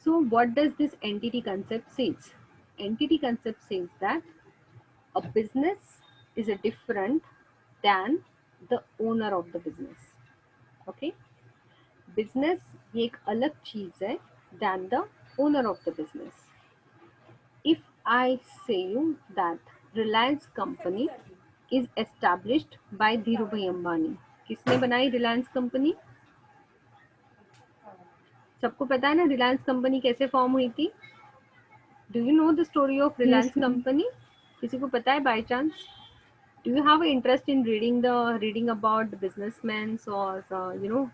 So what does this entity concept says? Entity concept says that a business is a different than the owner of the business. Okay, business ये एक अलग चीज है than the owner of the business. If I say you that Reliance company is established by Dhirubhai Ambani, किसने बनाई Reliance company? सबको पता है ना रिलायंस कंपनी कैसे फॉर्म हुई थी? Do you know the story of Yes, Reliance ma'am. Company? किसी को पता है by chance? Do you have an interest in reading about the businessmen, or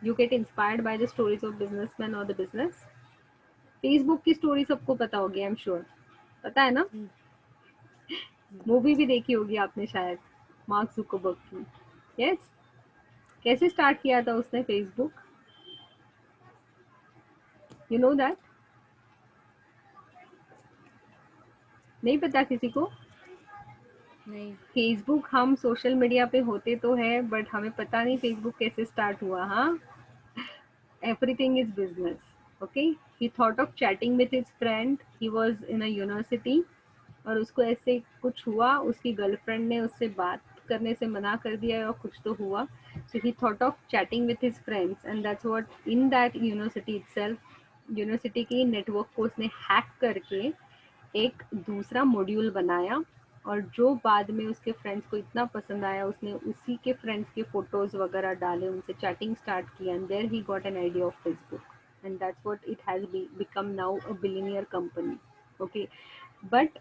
you get inspired by the stories of businessmen or the business? Facebook की story सबको पता होगी, आई am sure. पता है ना? मूवी भी देखी होगी आपने शायद, मार्क जुकरबर्ग की. यस. कैसे स्टार्ट किया था उसने फेसबुक? You know that? नहीं पता किसी को? नहीं. फेसबुक, हम सोशल मीडिया पे होते तो है बट हमें पता नहीं फेसबुक कैसे स्टार्ट हुआ. हाँ, everything is business. Okay, he thought of chatting with his friend. He was in a university और उसको ऐसे कुछ हुआ, उसकी गर्लफ्रेंड ने उससे बात करने से मना कर दिया और कुछ तो हुआ. So he thought of chatting with his friends and that's what in that university itself, university की नेटवर्क को उसने हैक करके एक दूसरा मॉड्यूल बनाया और जो बाद में उसके फ्रेंड्स को इतना पसंद आया, उसने उसी के फ्रेंड्स के फोटोज वगैरह डाले, उनसे चैटिंग स्टार्ट किया and there he got an idea of Facebook and that's what it has become now a billionaire company. Okay, but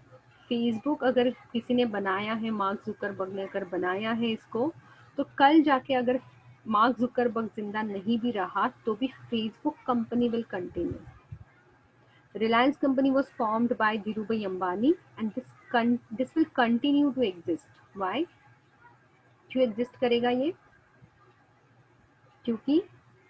Facebook अगर किसी ने बनाया है, मार्क जुकरबर्ग ने अगर बनाया है इसको, तो कल जाके अगर मार्क जुकरबर्ग जिंदा नहीं भी रहा तो भी Facebook company will continue. Reliance company was formed by Dhirubhai Ambani and this will continue to exist. Why? क्यों exist करेगा ये? क्योंकि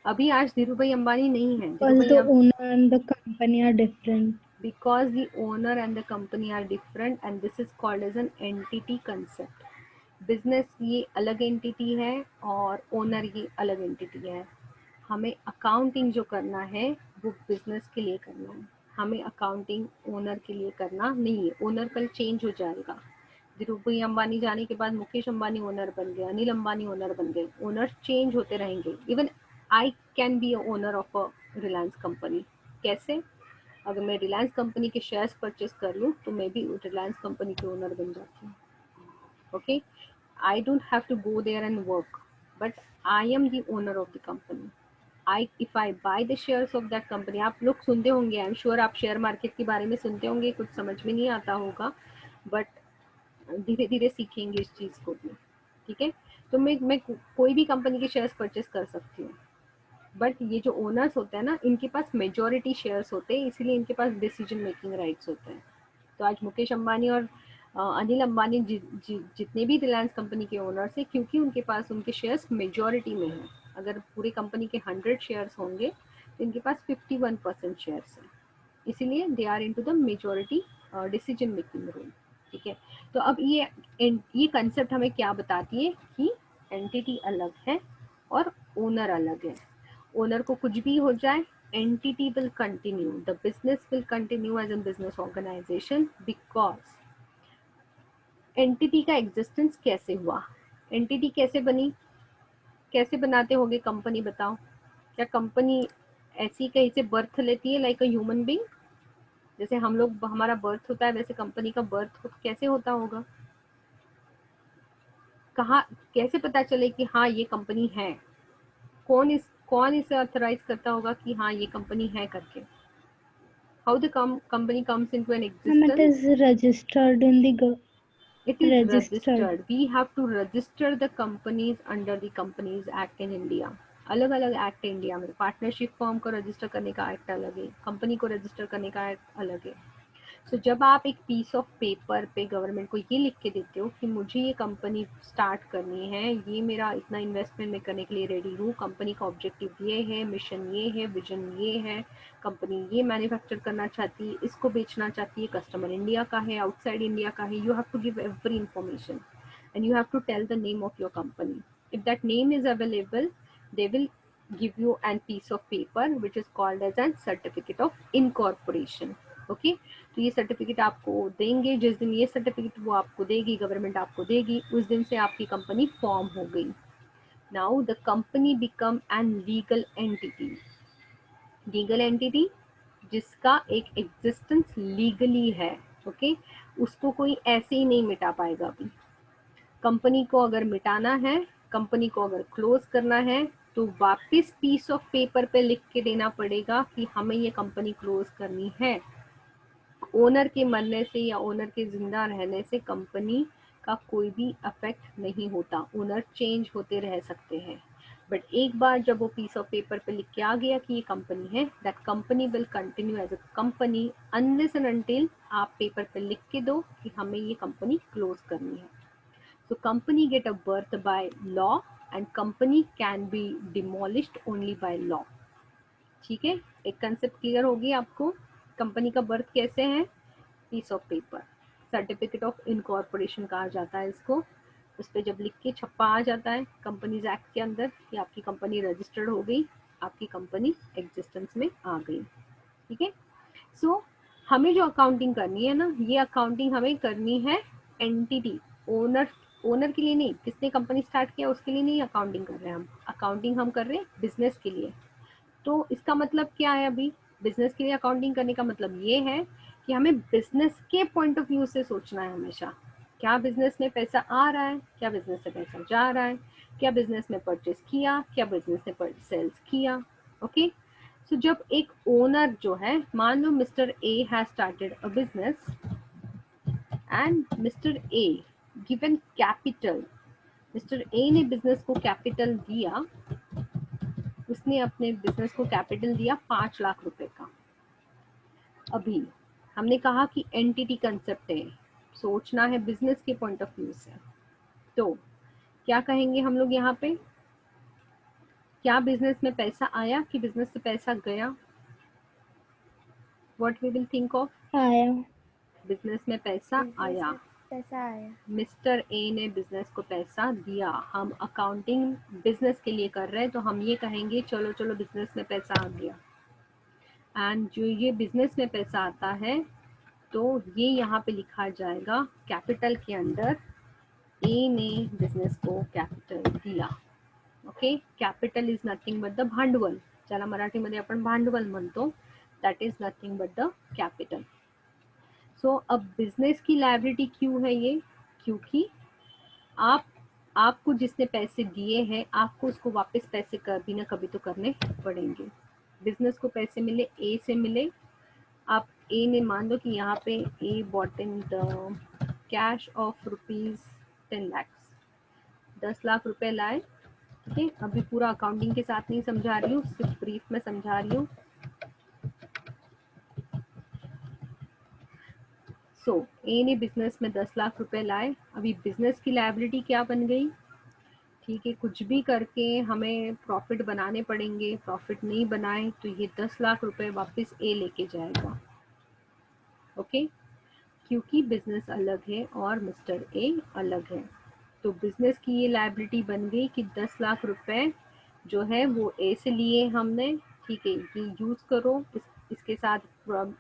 अभी आज धीरूभाई अंबानी नहीं है. Because the owner and the company are different. Because the owner and the company are different and this is called as an entity concept. Business ये अलग एंटिटी है और ओनर ये अलग एंटिटी है. हमें अकाउंटिंग जो करना है वो बिजनेस के लिए करना है, हमें अकाउंटिंग ओनर के लिए करना नहीं है. ओनर कल चेंज हो जाएगा. धीरूभाई अंबानी जाने के बाद मुकेश अंबानी ओनर बन गए, अनिल अंबानी ओनर बन गए. ओनर चेंज होते रहेंगे. Even I can be a owner of a Reliance company. कैसे? अगर मैं रिलायंस कंपनी के शेयर्स परचेज कर लूँ तो मैं भी रिलायंस कंपनी के ओनर बन जाती हूँ. Okay, I don't have to go there and work, but I am the owner of the company. If I buy the shares of that company, आप लोग सुनते होंगे, आई एम श्योर आप शेयर मार्केट के बारे में सुनते होंगे, कुछ समझ में नहीं आता होगा बट धीरे धीरे सीखेंगे इस चीज़ को भी. ठीक है, तो मैं कोई भी कंपनी के शेयर्स परचेज कर सकती हूँ बट ये जो ओनर्स होते हैं ना, इनके पास मेजोरिटी शेयर्स होते हैं, इसीलिए इनके पास डिसीजन मेकिंग राइट्स होते हैं. तो आज मुकेश अंबानी और अनिल अंबानी जितने भी रिलायंस कंपनी के ओनर्स हैं, क्योंकि उनके पास उनके शेयर्स मेजोरिटी में हैं. अगर पूरी कंपनी के 100 शेयर्स होंगे तो इनके पास 51% शेयर्स हैं, इसीलिए they are into the majority decision making role. ठीक है, तो अब ये कंसेप्ट हमें क्या बताती है कि एंटिटी अलग है और ओनर अलग है. ओनर को कुछ भी हो जाए, entity will continue, the business will continue as a business organization because entity का existence कैसे हुआ, entity कैसे बनी, कैसे बनाते होगे कंपनी, बताओ. क्या कंपनी ऐसी कहीं से बर्थ लेती है लाइक अ ह्यूमन बीइंग? जैसे हम लोग, हमारा बर्थ होता है वैसे कंपनी का बर्थ कैसे होता होगा? कहाँ, कैसे पता चले कि हाँ ये कंपनी है? कौन इसे ऑथराइज करता होगा कि हाँ ये कंपनी है करके? How the company comes into an Ma'am, it existence? is registered in the It is registered. registered. We have to register the companies under the Companies Act in India. अलग अलग act है India में. Partnership form को register करने का act अलग है, company को रजिस्टर करने का एक्ट अलग है. सो जब आप एक पीस ऑफ पेपर पे गवर्नमेंट को ये लिख के देते हो कि मुझे ये कंपनी स्टार्ट करनी है, ये मेरा इतना इन्वेस्टमेंट मैं करने के लिए रेडी हूँ, कंपनी का ऑब्जेक्टिव ये है, मिशन ये है, विजन ये है, कंपनी ये मैन्युफैक्चर करना चाहती है, इसको बेचना चाहती है, कस्टमर इंडिया का है, आउटसाइड इंडिया का है, you have to give every information and you have to tell the name of your company. If that name is available, they will give you an piece of paper which is called as an certificate of incorporation. Okay तो ये certificate आपको देंगे, जिस दिन ये certificate वो आपको देगी, गवर्नमेंट आपको देगी, उस दिन से आपकी कंपनी फॉर्म हो गई. Now the company become an legal entity. Legal entity जिसका एक एग्जिस्टेंस लीगली है. ओके उसको कोई ऐसे ही नहीं मिटा पाएगा. अभी कंपनी को अगर मिटाना है, कंपनी को अगर क्लोज करना है, तो वापस पीस ऑफ पेपर पे लिख के देना पड़ेगा कि हमें ये कंपनी क्लोज करनी है. ओनर के मरने से या ओनर के जिंदा रहने से कंपनी का कोई भी अफेक्ट नहीं होता. ओनर चेंज होते रह सकते हैं, बट एक बार जब वो पीस ऑफ पेपर पे लिख के आ गया कि ये कंपनी है, that company will continue as a company unless and until आप पेपर पे लिख के दो कि हमें ये कंपनी क्लोज करनी है. So company get a birth by law and company can be demolished only by law. ठीक है, एक कंसेप्ट क्लियर होगी आपको. कंपनी का बर्थ कैसे है? Piece of paper, certificate of incorporation कहा जाता है इसको. उस पर जब लिख के छप्पा आ जाता है कंपनीज एक्ट के अंदर कि आपकी कंपनी रजिस्टर्ड हो गई, आपकी कंपनी एग्जिस्टेंस में आ गई. ठीक है. सो हमें जो अकाउंटिंग करनी है ना, ये अकाउंटिंग हमें करनी है एंटिटी, ओनर के लिए नहीं. किसने कंपनी स्टार्ट किया उसके लिए नहीं अकाउंटिंग कर रहे हैं हम. अकाउंटिंग हम कर रहे हैं बिजनेस के लिए. तो इसका मतलब क्या है? अभी बिजनेस के लिए अकाउंटिंग करने का मतलब ये है कि हमें बिजनेस के पॉइंट ऑफ व्यू से सोचना है हमेशा. क्या बिजनेस में पैसा आ रहा है, क्या बिजनेस से पैसा जा रहा है, क्या बिजनेस में परचेस किया, क्या बिजनेस ने सेल्स किया. ओके सो जब एक ओनर जो है, मान लो mister A has started a business and mister A given capital. Mister A ने बिजनेस को कैपिटल दिया, उसने अपने बिजनेस को कैपिटल दिया 5 लाख रुपए का. अभी हमने कहा कि एंटिटी कंसेप्ट है, सोचना है बिजनेस के पॉइंट ऑफ व्यू से. तो क्या कहेंगे हम लोग यहाँ पे? क्या बिजनेस में पैसा आया कि बिजनेस से पैसा गया? What we will think of? आया. बिजनेस में पैसा आया. पैसा आया. मिस्टर ए ने बिजनेस को पैसा दिया. हम अकाउंटिंग बिजनेस के लिए कर रहे हैं, तो हम ये कहेंगे चलो चलो बिजनेस में पैसा आ गया. एंड जो ये बिजनेस में पैसा आता है, तो ये यहाँ पे लिखा जाएगा कैपिटल के अंदर. ए ने बिजनेस को कैपिटल दिला. Okay capital is nothing but the भांडवल. ज्याला मराठीमध्ये आपण भांडवल म्हणतो. That is nothing but the capital. So अब बिजनेस की लायबिलिटी क्यों है ये? क्योंकि आपको जिसने पैसे दिए हैं, आपको उसको वापस पैसे कभी ना कभी तो करने पड़ेंगे. बिजनेस को पैसे मिले, ए से मिले. आप ए ने मान लो कि यहाँ पे A bought in the cash of ₹10 lakh, 10 lakh रुपए लाए. ठीक है, अभी पूरा अकाउंटिंग के साथ नहीं समझा रही हूँ, सिर्फ ब्रीफ में समझा रही हूँ. सो ए ने बिजनेस में 10 लाख रुपए लाए. अभी बिजनेस की लायबिलिटी क्या बन गई? ठीक है, कुछ भी करके हमें प्रॉफिट बनाने पड़ेंगे. प्रॉफिट नहीं बनाए तो ये 10 लाख रुपए वापस ए लेके जाएगा. ओके क्योंकि बिजनेस अलग है और मिस्टर ए अलग है. तो बिजनेस की ये लायबिलिटी बन गई कि 10 लाख रुपए जो है वो ए से लिए हमने. ठीक है, ये यूज करो, इसके साथ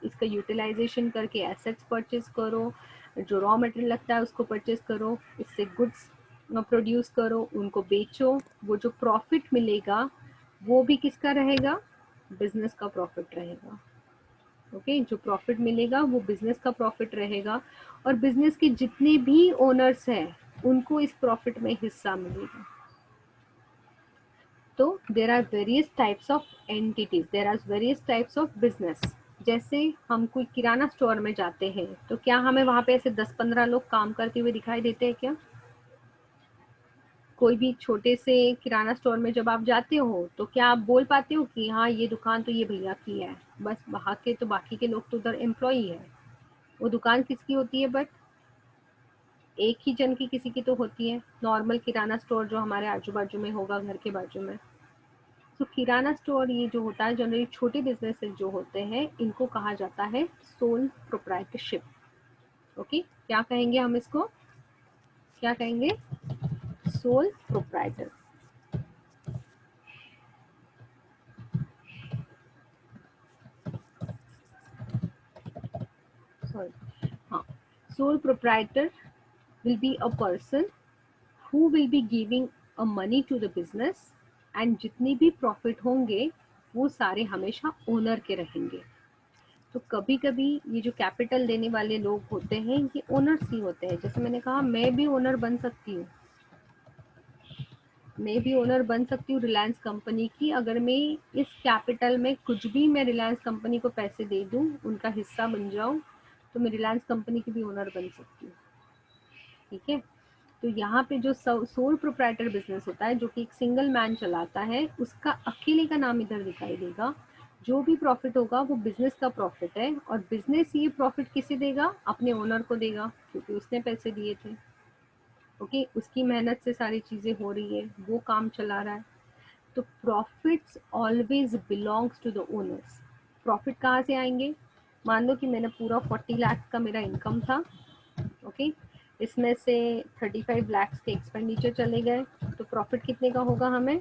इसका यूटिलाइजेशन करके एसेट्स परचेज करो, जो रॉ मटेरियल लगता है उसको परचेज करो, इससे गुड्स प्रोड्यूस करो, उनको बेचो. वो जो प्रॉफिट मिलेगा वो भी किसका रहेगा? बिजनेस का प्रॉफिट रहेगा. ओके जो प्रॉफिट मिलेगा वो बिजनेस का प्रॉफिट रहेगा, और बिजनेस के जितने भी ओनर्स हैं उनको इस प्रॉफिट में हिस्सा मिलेगा. तो there are various types of entities, there are various types of business. जैसे हम कोई किराना स्टोर में जाते हैं, तो क्या हमें वहां पे ऐसे 10-15 लोग काम करते हुए दिखाई देते हैं क्या? कोई भी छोटे से किराना स्टोर में जब आप जाते हो, तो क्या आप बोल पाते हो कि हाँ ये दुकान तो ये भैया की है? बस वहाँ के तो बाकी के लोग तो उधर एम्प्लॉई है. वो दुकान किसकी होती है? बट एक ही जन की किसी की तो होती है. नॉर्मल किराना स्टोर जो हमारे आजू बाजू में होगा, घर के बाजू में. तो किराना स्टोर ये जो होता है, जनरली छोटे बिजनेसेस जो होते हैं, इनको कहा जाता है सोल प्रोप्राइटरशिप. ओके क्या कहेंगे हम इसको? क्या कहेंगे? Sole proprietor. सॉरी, हाँ, sole proprietor will be a person who will be giving a money to the business and जितनी भी प्रॉफिट होंगे वो सारे हमेशा ओनर के रहेंगे। तो कभी कभी ये जो कैपिटल देने वाले लोग होते हैं ये ओनर्स ही होते हैं। जैसे मैंने कहा मैं भी ओनर बन सकती हूँ, मैं भी ओनर बन सकती हूँ रिलायंस कंपनी की। अगर मैं इस कैपिटल में कुछ भी मैं रिलायंस कंपनी को पैसे दे दूँ, उनका हिस्सा बन जाऊँ, तो मैं रिलायंस कंपनी की भी ओनर बन सकती हूँ। ठीक है, तो यहाँ पे जो सोल प्रोप्राइटर बिजनेस होता है जो कि एक सिंगल मैन चलाता है, उसका अकेले का नाम इधर दिखाई देगा। जो भी प्रॉफिट होगा वो बिजनेस का प्रॉफिट है और बिजनेस ये प्रॉफिट किसे देगा? अपने ओनर को देगा, क्योंकि उसने पैसे दिए थे। ओके, उसकी मेहनत से सारी चीजें हो रही है, वो काम चला रहा है। तो profits always belongs to the owners. Profit कहाँ से आएंगे? मान लो कि मैंने पूरा 40 लाख का मेरा इनकम था। ओके, इसमें से 35 लाख के एक्सपेंडिचर चले गए, तो प्रॉफिट कितने का होगा? हमें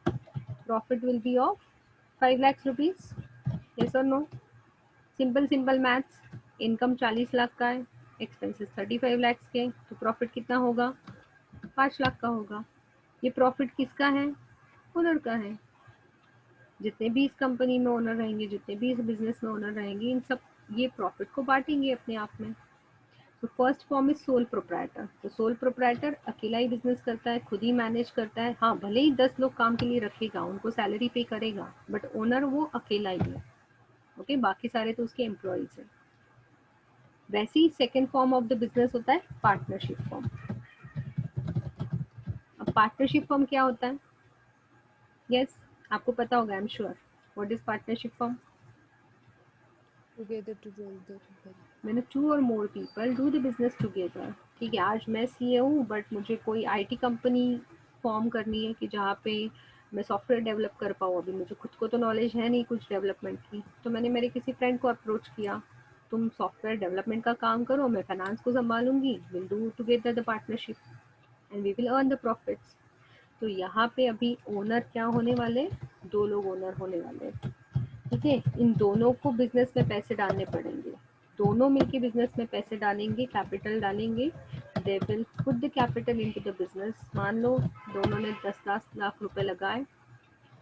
profit will be of 5 lakh rupees. Yes और no? Simple simple maths. Income 40 lakh का है, एक्सपेंसेस 35 लाख के, तो प्रॉफिट कितना होगा? 5 लाख का होगा। ये प्रॉफिट किसका है? ओनर का है। जितने भी इस कंपनी में ओनर रहेंगे, जितने भी इस बिजनेस में ओनर रहेंगे, इन सब ये प्रॉफिट को बांटेंगे अपने आप में। तो first form is sole proprietor. तो सोल प्रोप्राइटर अकेला ही बिजनेस करता है, खुद ही मैनेज करता है। हाँ, भले ही 10 लोग काम के लिए रखेगा, उनको सैलरी पे करेगा, बट ओनर वो अकेला ही है। ओके, बाकी सारे तो उसके एम्प्लॉयज है। वैसे ही second form of the business होता है पार्टनरशिप फॉर्म। अब पार्टनरशिप फॉर्म क्या होता है? यस, आपको पता होगा, I am sure. What is partnership form? Together to roll the river. मैंने 2 और more people do the business together. ठीक है, आज मैं सीए हूँ, बट मुझे कोई आईटी कंपनी फॉर्म करनी है कि जहाँ पे मैं सॉफ्टवेयर डेवलप कर पाऊँ। अभी मुझे खुद को तो नॉलेज है नहीं कुछ डेवलपमेंट की, तो मैंने मेरे किसी फ्रेंड को अप्रोच किया, तुम सॉफ्टवेयर डेवलपमेंट का काम करो, मैं फाइनेंस को संभालूंगी, will do together the partnership and we will earn the profits. तो यहाँ पे अभी ओनर क्या होने वाले? 2 लोग ओनर होने वाले। ठीक है, इन दोनों को बिजनेस में पैसे डालने पड़ेंगे, दोनों मिलके बिजनेस में पैसे डालेंगे, कैपिटल डालेंगे। They will put the capital into the business. मान लो दोनों ने 10 लाख रुपए लगाए,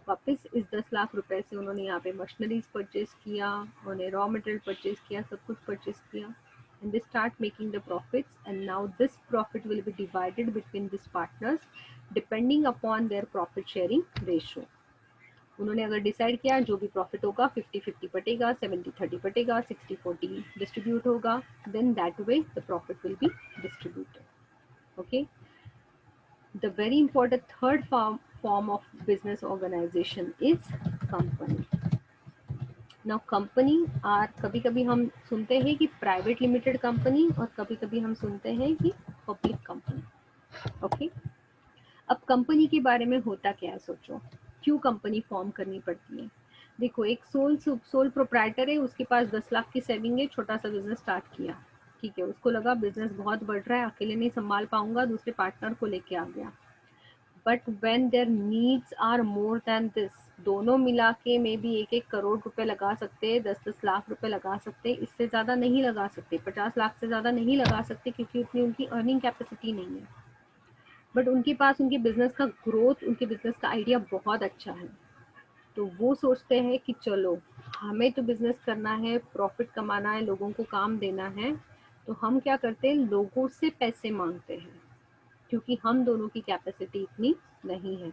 वापस इस 10 लाख रुपए से उन्होंने यहाँ पे मशीनरीज परचेज किया, उन्होंने रॉ मटेरियल परचेज किया, सब कुछ परचेज किया, and they start making the profits, and now this profit will be divided between these partners depending upon their profit sharing ratio। उन्होंने अगर डिसाइड किया जो भी प्रॉफिट होगा 50-50 बटेगा, 70-30 बटेगा, 60-40 डिस्ट्रीब्यूट होगा, then that way the profit will be distributed. Okay, the very important third form of business organisation is company. Now company are, कभी कभी हम सुनते हैं कि प्राइवेट लिमिटेड कंपनी, और कभी कभी हम सुनते हैं कि पब्लिक कंपनी। ओके, अब कंपनी के बारे में होता क्या है, सोचो क्यों कंपनी फॉर्म करनी पड़ती है। देखो, एक सोल प्रोप्राइटर है, उसके पास 10 लाख की सेविंग है, छोटा सा बिजनेस स्टार्ट किया। ठीक है, उसको लगा बिजनेस बहुत बढ़ रहा है, अकेले नहीं संभाल पाऊंगा, दूसरे पार्टनर को लेके आ गया। But when there needs are more than this, दोनों मिला के मे बी 1-1 करोड़ रुपए लगा सकते हैं, 10-10 लाख रुपए लगा सकते हैं, इससे ज्यादा नहीं लगा सकते, 50 लाख से ज्यादा नहीं लगा सकते, क्योंकि उतनी उनकी अर्निंग कैपेसिटी नहीं है। बट उनके पास उनके बिजनेस का ग्रोथ, उनके बिजनेस का आइडिया बहुत अच्छा है, तो वो सोचते हैं कि चलो हमें तो बिजनेस करना है, प्रॉफिट कमाना है, लोगों को काम देना है, तो हम क्या करते हैं, लोगों से पैसे मांगते हैं, क्योंकि हम दोनों की कैपेसिटी इतनी नहीं है।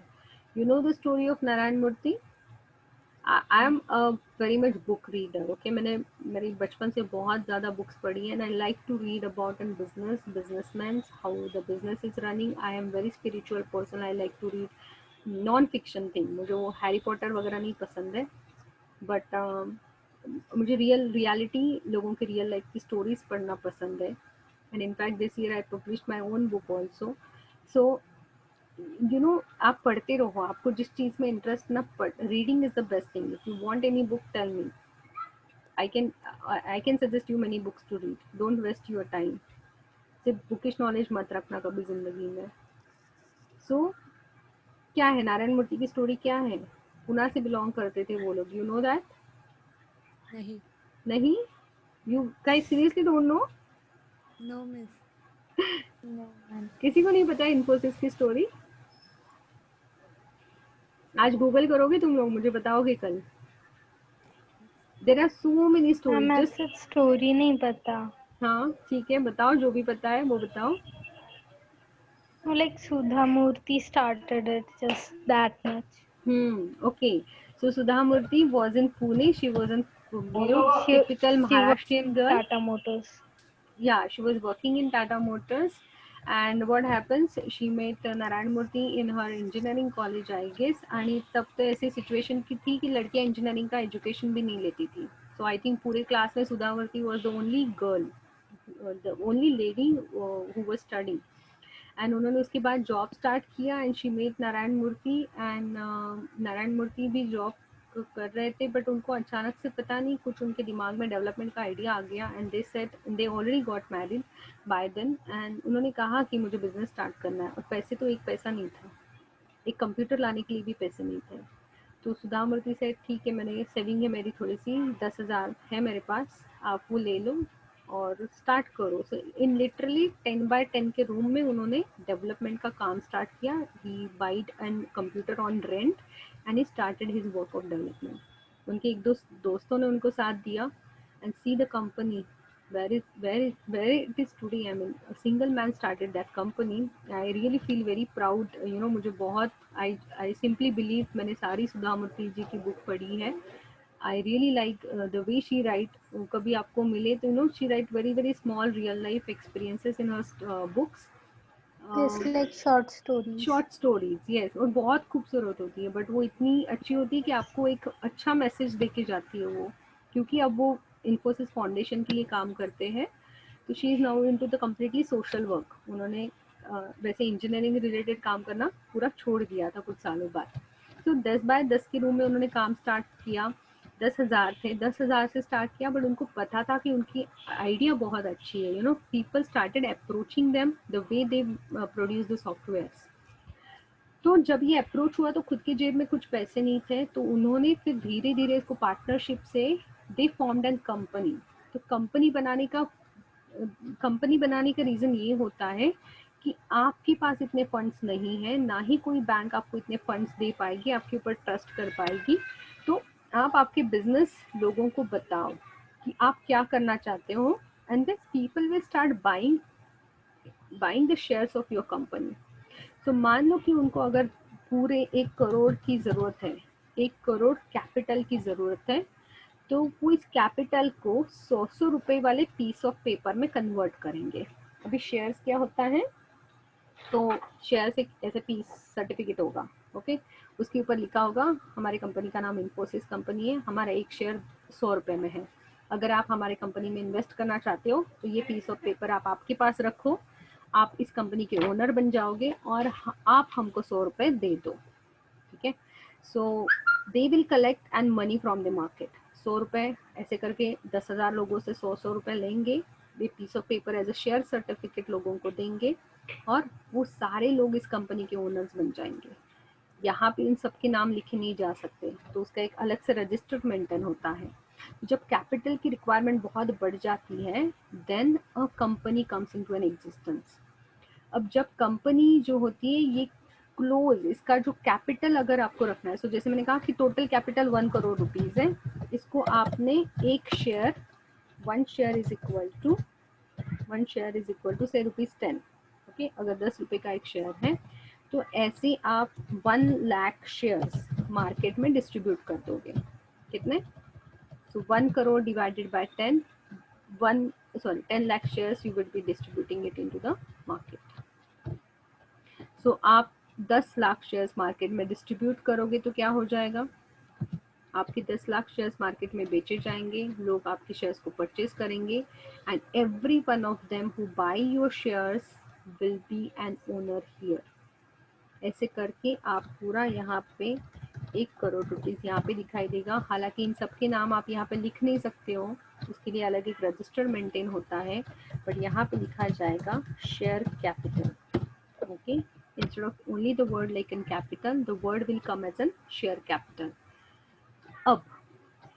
You know the story of Narayan Murthy. I am a very much book reader. Okay, मैंने मेरी बचपन से बहुत ज़्यादा बुक्स पढ़ी है, and I like to read about an business, businessman, how the business is running. I am very spiritual person, I like to read non fiction thing. मुझे वो हैरी पॉटर वगैरह नहीं पसंद है, बट मुझे रियलिटी, लोगों के रियल लाइफ की स्टोरीज पढ़ना पसंद है। And in fact this year I publish my own book also. So you know, आप पढ़ते रहो, आपको जिस चीज में इंटरेस्ट ना, reading is the best thing. If you want any book, tell me, I can suggest you many books to read. Don't waste your time, सिर्फ bookish knowledge मत रखना कभी जिंदगी में। सो क्या है नारायण मूर्ति की स्टोरी? क्या है, पुणे से बिलोंग करते थे वो लोग, यू नो दैट? नहीं। नहीं? You guys seriously don't know? No, miss. No, man. किसी को नहीं पता इन्फोसिस की स्टोरी? आज गूगल करोगे तुम लोग, मुझे बताओगे कल. There are so many stories. Ma'am Just ऐसे स्टोरी नहीं पता. हाँ ठीक है, बताओ जो भी पता है वो बताओ. No, like Sudha Murthy started it, just that much. Okay. So Sudha Murthy was in Pune. She was a She typical she was Maharashtrian girl. Tata Motors. Yeah, she was working in Tata Motors. And what happens, she met Narayan Murthy in her engineering college, I guess. आणि तब तो ऐसी situation की थी कि लड़कियां engineering का education भी नहीं लेती थी. सो आई थिंक पूरे क्लास में Sudha Murthy was the only girl, the only lady who was studying. And उन्होंने उसके बाद जॉब स्टार्ट किया and she met Narayana Murthy. And Narayana Murthy भी जॉब कर रहे थे, बट उनको अचानक से पता नहीं कुछ उनके दिमाग में डेवलपमेंट का आइडिया आ गया and they said they already got married by then. And उन्होंने कहा कि मुझे बिजनेस स्टार्ट करना है, और पैसे तो एक पैसा नहीं था, एक कंप्यूटर लाने के लिए भी पैसे नहीं थे. तो सुधा मूर्ति से ठीक है, मैंने सेविंग है मेरी थोड़ी सी, 10,000 है मेरे पास, आप वो ले लो और स्टार्ट करो. सो इन लिटरली 10x10 के रूम में उन्होंने डेवलपमेंट का काम स्टार्ट किया. He buyed and computer on rent and he started his work of development. उनके एक दोस्तों ने उनको साथ दिया and see the company where it is today. I mean, a single man started that company. I really feel very proud. मुझे बहुत I simply believe, मैंने सारी सुधा मूर्ति जी की बुक पढ़ी है. I really like the way she write. कभी आपको मिले तो she write very very small real life experiences in her books. It's like short stories. Short stories, yes, और बहुत खूबसूरत होती है, बट वो इतनी अच्छी होती है कि आपको एक अच्छा मैसेज दे के जाती है वो. क्योंकि अब वो इन्फोसिस फाउंडेशन के लिए काम करते हैं. तो she is now into the completely social work. उन्होंने वैसे इंजीनियरिंग रिलेटेड काम करना पूरा छोड़ दिया था कुछ सालों बाद. तो 10x10 के रूम में उन्होंने काम स्टार्ट किया. 10,000 थे, 10,000 से स्टार्ट किया, बट उनको पता था कि उनकी आइडिया बहुत अच्छी है. People started approaching them the way they produce the softwares. तो जब ये अप्रोच हुआ तो खुद की जेब में कुछ पैसे नहीं थे, तो उन्होंने फिर धीरे धीरे इसको पार्टनरशिप से दे फॉर्म्ड एन कंपनी. तो कंपनी बनाने का रीज़न ये होता है कि आपके पास इतने फंड्स नहीं है, ना ही कोई बैंक आपको इतने फंड्स दे पाएगी, आपके ऊपर ट्रस्ट कर पाएगी. तो आप आपके बिजनेस लोगों को बताओ कि आप क्या करना चाहते हो, and then people will start buying the shares of your company. तो मान लो कि उनको अगर पूरे 1 करोड़ की ज़रूरत है, 1 करोड़ कैपिटल की ज़रूरत है, तो वो इस कैपिटल को 100 रुपए वाले पीस ऑफ पेपर में कन्वर्ट करेंगे. अभी शेयर्स क्या होता है, तो शेयर्स एक ऐसे पीस सर्टिफिकेट होगा, ओके. उसके ऊपर लिखा होगा हमारी कंपनी का नाम इन्फोसिस कंपनी है, हमारा एक शेयर 100 रुपये में है. अगर आप हमारे कंपनी में इन्वेस्ट करना चाहते हो तो ये पीस ऑफ पेपर आप आपके पास रखो, आप इस कंपनी के ओनर बन जाओगे और आप हमको 100 रुपये दे दो, ठीक है. So they will collect and money from the market. 100 रुपये ऐसे करके 10,000 लोगों से 100 रुपये लेंगे. वे piece of paper as a share certificate लोगों को देंगे और वो सारे लोग इस कंपनी के ओनर्स बन जाएंगे. यहाँ पे इन सबके नाम लिखे नहीं जा सकते, तो उसका एक अलग से रजिस्टर मेंटेन होता है. जब कैपिटल की रिक्वायरमेंट बहुत बढ़ जाती है, then a company comes into an existence. अब जब कंपनी जो होती है ये क्लोज, इसका जो कैपिटल अगर आपको रखना है, सो जैसे मैंने कहा कि टोटल कैपिटल 1 करोड़ रुपीज है, इसको आपने एक share, 1 share is equal to 1 share से ₹10. ओके, अगर 10 रुपए का एक शेयर है तो ऐसे आप 1 लाख शेयर्स मार्केट में डिस्ट्रीब्यूट कर दोगे. कितने? सो 1 crore divided by 10, 10 lakh shares you would be distributing it into the market. सो आप 10 लाख शेयर्स मार्केट में डिस्ट्रीब्यूट करोगे तो क्या हो जाएगा, आपके 10 लाख शेयर्स मार्केट में बेचे जाएंगे, लोग आपके शेयर्स को परचेज करेंगे and every one of them who by your shares will be an owner here. ऐसे करके आप पूरा यहाँ पे 1 करोड़ रुपीज़ यहाँ पे दिखाई देगा. हालांकि इन सबके नाम आप यहाँ पे लिख नहीं सकते हो, उसके लिए अलग एक रजिस्टर मेंटेन होता है, बट यहाँ पे लिखा जाएगा share capital. Okay, instead of only the word like in capital, the word will come as an share capital. अब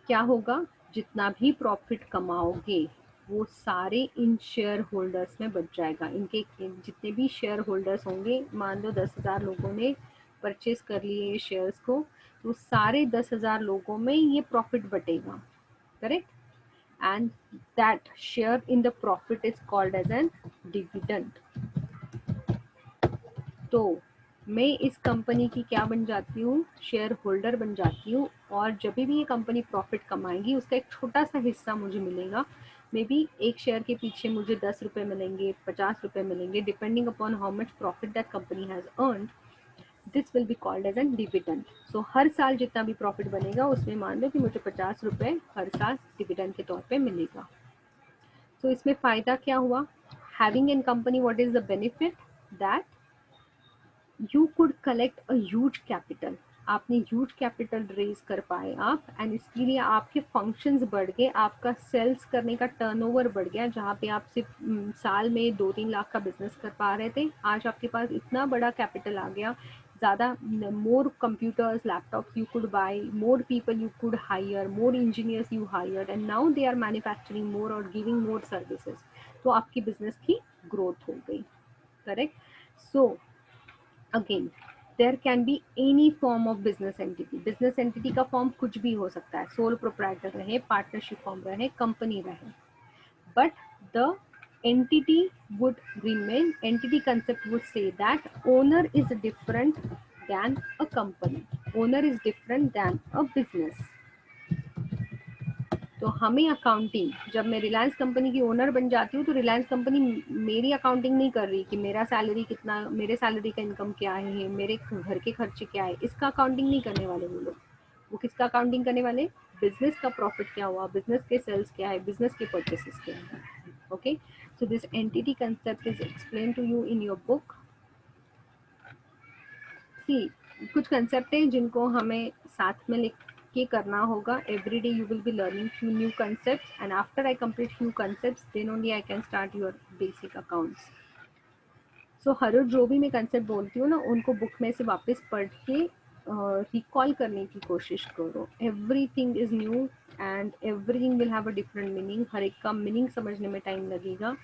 क्या होगा, जितना भी प्रॉफिट कमाओगे वो सारे इन शेयर होल्डर्स में बच जाएगा। इनके जितने भी शेयर होल्डर्स होंगे, मान लो 10,000 लोगों ने परचेज कर लिए ये शेयर्स को, तो सारे 10,000 लोगों में ये प्रॉफिट बटेगा, correct? And that share in the profit is called as an dividend. तो मैं इस कंपनी की क्या बन जाती हूँ? शेयर होल्डर बन जाती हूँ, और जब भी ये कंपनी प्रॉफिट कमाएगी उसका एक छोटा सा हिस्सा मुझे मिलेगा। मे बी एक शेयर के पीछे मुझे 10 रुपये मिलेंगे, 50 रुपये मिलेंगे, depending upon how much profit that company has earned. This will be called as an dividend. So हर साल जितना भी प्रॉफिट बनेगा उसमें मान लो कि मुझे 50 रुपये हर साल डिविडेंड के तौर पे मिलेगा। तो इसमें फ़ायदा क्या हुआ? Having in company, what is the benefit? That you could collect a huge capital. आपने ह्यूज कैपिटल रेज कर पाए आप, एंड इसके लिए आपके फंक्शंस बढ़ गए, आपका सेल्स करने का टर्नओवर बढ़ गया। जहाँ पे आप सिर्फ साल में 2-3 लाख का बिजनेस कर पा रहे थे, आज आपके पास इतना बड़ा कैपिटल आ गया, ज़्यादा, more computers, laptops you could buy, more people you could hire, more engineers you hire, and now they are manufacturing more और गिविंग मोर सर्विसेज। तो आपकी बिजनेस की ग्रोथ हो गई, correct? So again there can be any form of business entity. Business entity का form कुछ भी हो सकता है, सोल प्रोप्राइटर रहे, पार्टनरशिप फॉर्म रहे, कंपनी रहे, but the entity would remain, entity concept would say that owner is different than a company, owner is different than a business. तो हमें अकाउंटिंग, जब मैं रिलायंस कंपनी की ओनर बन जाती हूँ तो रिलायंस कंपनी मेरी अकाउंटिंग नहीं कर रही कि मेरा सैलरी कितना, मेरे सैलरी का इनकम क्या है, मेरे घर के खर्चे क्या है, इसका अकाउंटिंग नहीं करने वाले वो लोग। वो किसका अकाउंटिंग करने वाले? बिजनेस का प्रॉफिट क्या हुआ, बिजनेस के सेल्स क्या है, बिजनेस के परचेसेस क्या है। Okay, so this entity concept is explain to you in your book. See, कुछ कंसेप्ट है जिनको हमें साथ में लिख के करना होगा। Every day you will be learning few new concepts, and after I complete few concepts then only I can start your basic accounts. So हर रोज जो भी मैं कंसेप्ट बोलती हूँ ना, उनको बुक में से वापस पढ़ के रिकॉल करने की कोशिश करो। Everything is new and everything will have a different meaning. हर एक का मीनिंग समझने में टाइम लगेगा,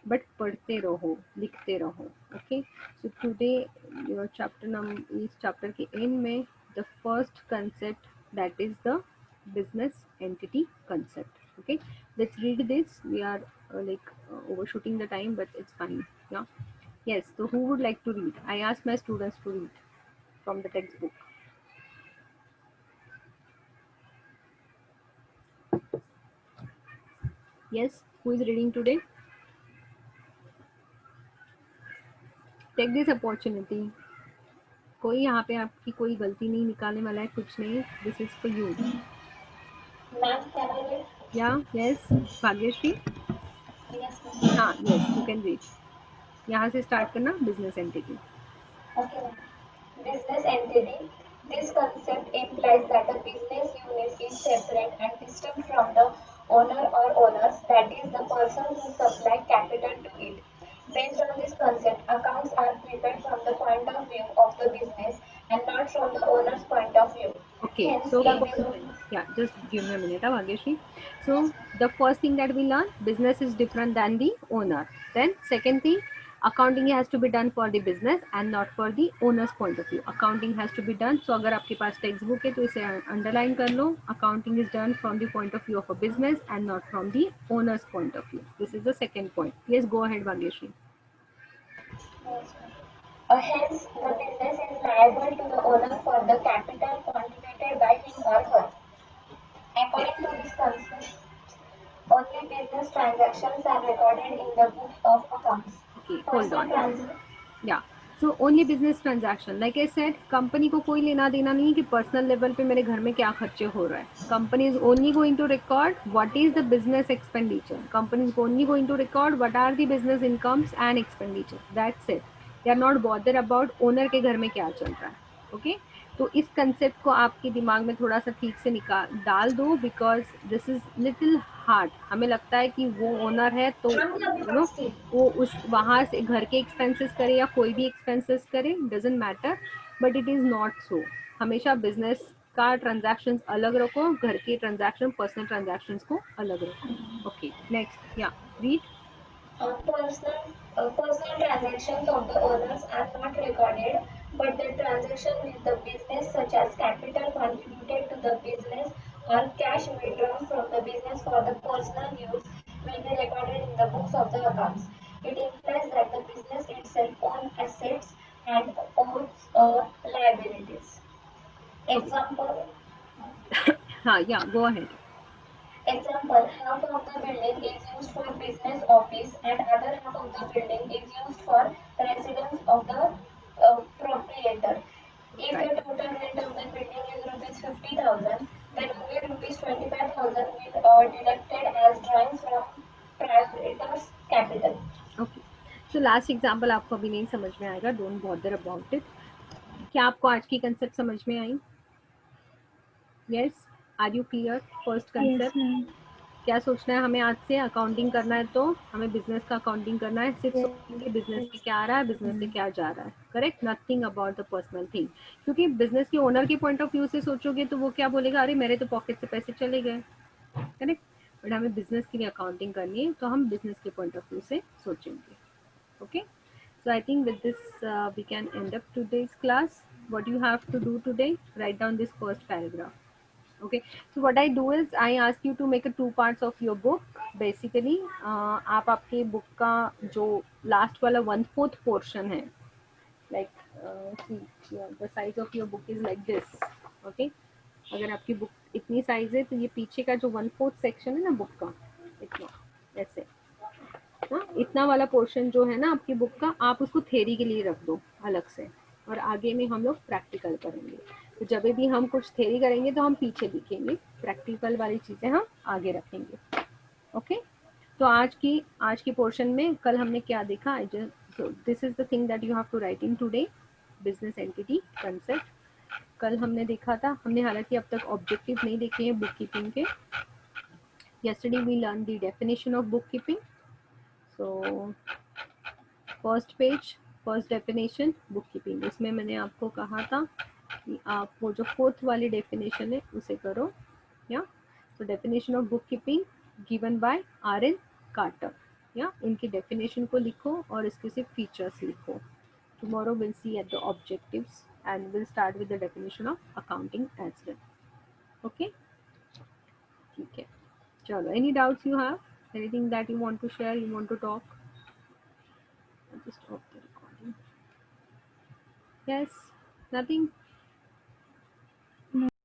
बट पढ़ते रहो, लिखते रहो। Okay, so today your chapter number, इस चैप्टर के एंड में the first concept, that is the business entity concept. Okay, let's read this. We are overshooting the time, but it's fine. Yeah, yes, so who would like to read? I asked my students to read from the textbook. Yes, who is reading today? Take this opportunity. कोई यहाँ पे आपकी कोई गलती नहीं निकालने वाला है, कुछ नहीं। This is for you. या यस भाग्यश्री? हाँ, यस, यू कैन रीड। यहाँ से स्टार्ट करना, business entity. Okay. Business entity. This concept implies that a business unit is separate and distinct from the owner or owners, that is, the person who supplied capital to it. Based on this concept, accounts are prepared from the point of view of the business and not from the owner's point of view. Okay, Hence, so business. yeah, just give me a minute, Bhagyashree. So the first thing that we learn, business is different than the owner. Then second thing, accounting has to be done for the business and not for the owner's point of view. Accounting has to be done. So अगर आपके पास text book है तो इसे underline कर लो। Accounting is done from the point of view of a business and not from the owner's point of view. This is the second point. Yes, go ahead, Bhagyashree. Hence, the business is liable to the owner for the capital contributed by him or her. According to this concept, only business transactions are recorded in the books of accounts. Okay, hold Personal on. transactions. Yeah, so only business transaction. Like I said, company को कोई लेना देना नहीं कि personal level पे मेरे घर में क्या खर्चे हो रहा है। Company is only going to record what is the business expenditure. Company is only going to record what are the business incomes and expenditure, that's it. They are not bother about owner के घर में क्या चल रहा है। Okay, तो इस concept को आपके दिमाग में थोड़ा सा ठीक से डाल दो, because this is little hard. हमें लगता है कि वो ओनर है तो वो उस वहाँ से घर के एक्सपेंसेस करे या कोई भी एक्सपेंसेस करे, doesn't matter, but it is not so. हमेशा बिजनेस का ट्रांजैक्शंस अलग रखो, घर के ट्रांजैक्शन, पर्सनल ट्रांजैक्शंस को अलग रखो. ओके, नेक्स्ट, या read. Personal transactions of the owners are not recorded, but the transaction with the business, such as capital contributed to the business or cash withdrawn from the business for the personal use, will be recorded in the books of the accounts. It implies that the business itself owns assets and owns liabilities. Example, हाँ, या go ahead. Example, half of the building is used for business office and other half of the building is used for residence of the proprietor. If Right. the total rent of the building is rupees 50,000, then only rupees 25,000 will deducted as drawings from proprietor's capital. Okay, so last example आपको अभी नहीं समझ में आएगा, don't bother about it. क्या आपको आज की कंसेप्ट समझ में आई? Yes, are you clear? First Yes, concept ma'am. क्या सोचना है हमें आज से? अकाउंटिंग करना है तो हमें बिजनेस का अकाउंटिंग करना है, सिर्फ सोचेंगे बिजनेस में क्या आ रहा है, बिजनेस से क्या जा रहा है. Correct, nothing about the personal thing. क्योंकि बिजनेस के ओनर के पॉइंट ऑफ व्यू से सोचोगे तो वो क्या बोलेगा, अरे मेरे तो पॉकेट से पैसे चले गए. करेक्ट, बट हमें बिजनेस के लिए अकाउंटिंग करनी है तो हम बिजनेस के पॉइंट ऑफ व्यू से सोचेंगे. Okay, so I think with this we can end up today's class. What you have to do today, write down this first paragraph. Okay, so what I do is I ask you to make a two parts of your book. Basically आप आपके book का जो last वाला 1/4 portion है, like see, the size of your book is like this. Okay, अगर आपकी book इतनी size है तो ये पीछे का जो 1/4 सेक्शन है ना बुक का, इतना ऐसे, हाँ, इतना वाला पोर्शन जो है ना आपकी बुक का, आप उसको थ्योरी के लिए रख दो अलग से, और आगे में हम लोग प्रैक्टिकल करेंगे. तो जब भी हम कुछ थ्योरी करेंगे तो हम पीछे लिखेंगे, प्रैक्टिकल वाली चीज़ें हम आगे रखेंगे. ओके, तो आज की पोर्शन में कल हमने क्या देखा, this is the thing that you have to write in today, business entity concept. कल हमने देखा था, हमने हालांकि अब तक ऑब्जेक्टिव नहीं देखे हैं बुक कीपिंग के. yesterday we learned the definition of bookkeeping. So first page, first definition book keeping, उसमें मैंने आपको कहा था कि आप वो जो फोर्थ वाली डेफिनेशन है उसे करो. या तो definition of book keeping given by R.N. Carter. या इनकी डेफिनेशन को लिखो और इसके सिर्फ फीचर्स लिखो. Tomorrow will see at the objectives and will start with the definition of accounting as well. Okay, ठीक है, चलो. Any doubts you have, anything that you want to share, you want to talk? Just stop the recording. Yes, nothing.